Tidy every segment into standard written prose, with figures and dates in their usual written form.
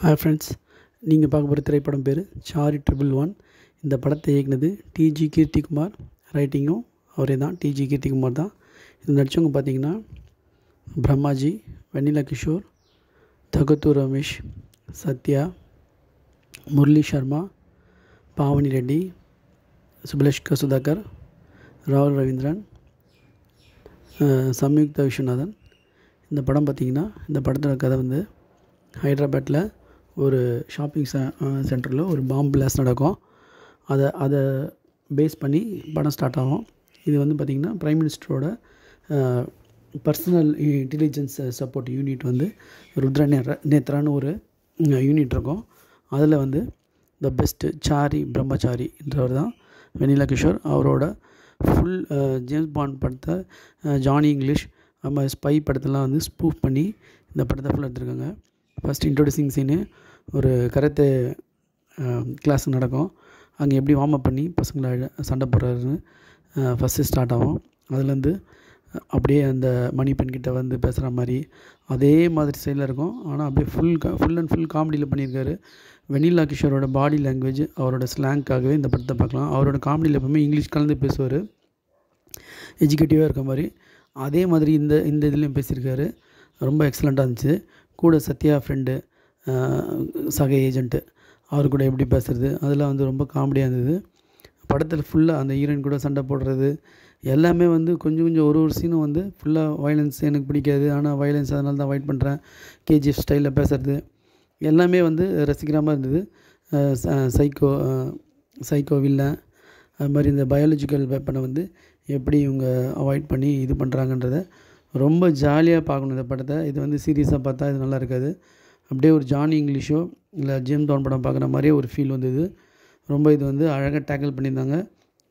Hi friends, நீங்கள் பார்க்க போகிற திரைப்படம் பேர் சாரி ட்ரிபிள் ஒன். இந்த படத்தை இயக்குனது டிஜி கீர்த்திகுமார், ரைட்டிங்கும் அவரே தான், டிஜி கீர்த்திகுமார் தான். இது நடித்தவங்க பார்த்தீங்கன்னா பிரம்மாஜி, வெண்ணிலா கிஷோர், தகத்து ரமேஷ், சத்யா, முரளி சர்மா, பாவனி ரெட்டி, சுபலஷ்கர் சுதாகர், ராகுல் ரவீந்திரன், சம்யுக்தா விஸ்வநாதன். இந்த படம் பார்த்திங்கன்னா, இந்த படத்தோட கதை வந்து ஹைதராபாத்தில் ஒரு ஷாப்பிங் சென்டரில் ஒரு பாம்பு பிளாஸ்ட் நடக்கும். அதை பேஸ் பண்ணி படம் ஸ்டார்ட் ஆகும். இது வந்து பார்த்திங்கன்னா பிரைம் மினிஸ்டரோட பர்சனல் இன்டெலிஜென்ஸ் சப்போர்ட் யூனிட் வந்து ருத்ர நேத்ரான்னு ஒரு யூனிட் இருக்கும். அதில் வந்து த பெஸ்ட்டு சாரி பிரம்மச்சாரின்றவர் தான் வெண்ணிலா கிஷோர். அவரோட ஃபுல் ஜேம்ஸ் பாண்ட் படத்தை, ஜானி இங்கிலீஷ், நம்ம ஸ்பை படத்தெல்லாம் வந்து ஸ்பூஃப் பண்ணி இந்த படத்தை ஃபுல்லாக எடுத்துருக்காங்க. ஃபஸ்ட் இன்ட்ரோடியூசிங் சீனு ஒரு கராத்தே கிளாஸ் நடக்கும். அங்கே எப்படி வார்ம் அப் பண்ணி பசங்களை சண்டை போடுறாருன்னு ஃபஸ்ட்டு ஸ்டார்ட் ஆகும். அதுலேருந்து அப்படியே அந்த மணி பெண்கிட்ட வந்து பேசுகிற மாதிரி அதே மாதிரி ஸ்டைலில் இருக்கும். ஆனால் அப்படியே ஃபுல் அண்ட் ஃபுல் காமெடியில் பண்ணியிருக்காரு. வெண்ணிலா கிஷோரோட பாடி லாங்குவேஜ், அவரோட ஸ்லாங்காகவே இந்த படத்தை பார்க்கலாம். அவரோட காமெடியில் எப்பவுமே இங்கிலீஷ் கலந்து பேசுவார், எஜுகேட்டிவாக இருக்க மாதிரி. அதே மாதிரி இந்த இதுலேயும் பேசியிருக்காரு. ரொம்ப எக்ஸலண்ட்டாக இருந்துச்சு. கூட சத்யா ஃப்ரெண்டு, சக ஏஜென்ட்டு, அவர் கூட எப்படி பேசுகிறது, அதெல்லாம் வந்து ரொம்ப காமெடியாக இருந்தது. படத்தில் ஃபுல்லாக அந்த ஹீரோயின் கூட சண்டை போடுறது எல்லாமே வந்து கொஞ்சம் ஒரு சீனும் வந்து ஃபுல்லாக வயலன்ஸ் எனக்கு பிடிக்காது, ஆனால் வயலன்ஸ் அதனால தான் அவாய்ட் பண்ணுறேன், கேஜிஎஃப் ஸ்டைலில் பேசுகிறது எல்லாமே வந்து ரசிக்கிற மாதிரி இருந்தது. சைக்கோ வில்லன், அது மாதிரி இந்த பயாலஜிக்கல் வெப்பனை வந்து எப்படி இவங்க அவாய்ட் பண்ணி இது பண்ணுறாங்கன்றத ரொம்ப ஜாலியாக பார்க்கணும் இந்த படத்தை. இது வந்து சீரியஸாக பார்த்தா இது நல்லா இருக்காது. அப்படியே ஒரு ஜானி இங்கிலீஷோ இல்லை ஜேம்ஸ் பாண்ட் படம் பார்க்குற மாதிரியே ஒரு ஃபீல் வந்தது. ரொம்ப இது வந்து அழகாக டேக்கிள் பண்ணியிருந்தாங்க.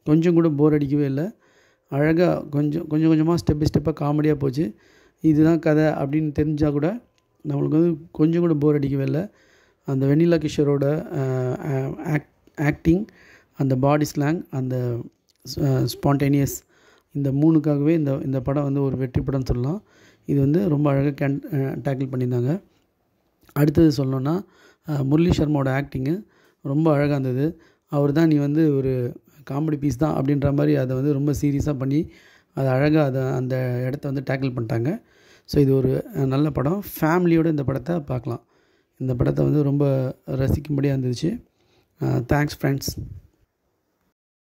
கொஞ்சம் கூட போர் அடிக்கவே இல்லை. அழகாக கொஞ்சமாக ஸ்டெப் பை ஸ்டெப்பாக காமெடியாக போச்சு. இதுதான் கதை அப்படின்னு தெரிஞ்சால் கூட நம்மளுக்கு வந்து கொஞ்சம் கூட போர் அடிக்கவே இல்லை. அந்த வெண்ணிலா கிஷோரோட ஆக்டிங், அந்த பாடி ஸ்லாங், அந்த ஸ்பான்டேனியஸ், இந்த மூணுக்காகவே இந்த படம் வந்து ஒரு வெற்றி படம்னு சொல்லலாம். இது வந்து ரொம்ப அழகாக டேக்கிள் பண்ணியிருந்தாங்க. அடுத்தது சொல்லணுன்னா முரளி சர்மாவோட ஆக்டிங்கு ரொம்ப அழகாக இருந்தது. அவர் தான் நீ வந்து ஒரு காமெடி பீஸ் தான் அப்படின்ற மாதிரி அதை வந்து ரொம்ப சீரியஸாக பண்ணி அதை அழகாக அந்த இடத்த வந்து டேக்கிள் பண்ணிட்டாங்க. ஸோ இது ஒரு நல்ல படம். ஃபேமிலியோடு இந்த படத்தை பார்க்கலாம். இந்த படத்தை வந்து ரொம்ப ரசிக்கும்படியாக இருந்துச்சு. Thanks friends.